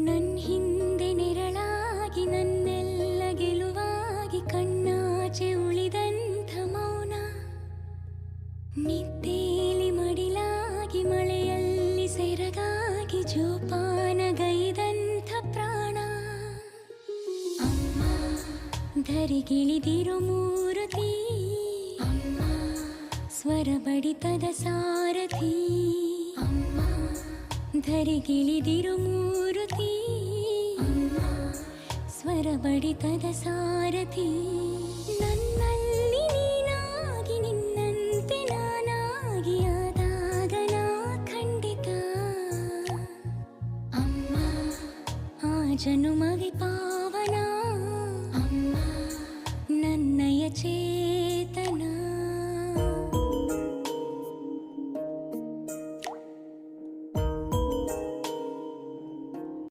ನನ್ ಹಿಂದೆ ನೆರಳಾಗಿ ನನ್ನೆಲ್ಲ ಗೆಲುವಾಗಿ ಕಣ್ಣಾಚೆ ಉಳಿದಂಥ ಮೌನ, ನಿದ್ದೇಲಿ ಮಡಿಲಾಗಿ ಮಳೆಯಲ್ಲಿ ಸೆರಗಾಗಿ ಜೋಪಾನಗೈದಂಥ ಪ್ರಾಣ. ಅಮ್ಮ ಧರಿಗಿಳಿದಿರೋ ಮೂರುತಿ, ಅಮ್ಮ ಸ್ವರ ಬಡಿತದ ಸಾರಥಿ. ಅಮ್ಮ ಧರಿಗಿಳಿದಿರೋ ಮೂರುತಿ, ಅಮ್ಮ ಸ್ವರ ಬಡಿತದ ಸಾರಥಿ. ನನ್ನಲ್ಲಿ ನೀನಾಗಿ ನಿನ್ನಂತೆ ನಾನಾಗಿ ಆದಾಗ ನಾ ಖಂಡಿತ ಅಮ್ಮ ಆ ಜನುಮವಿ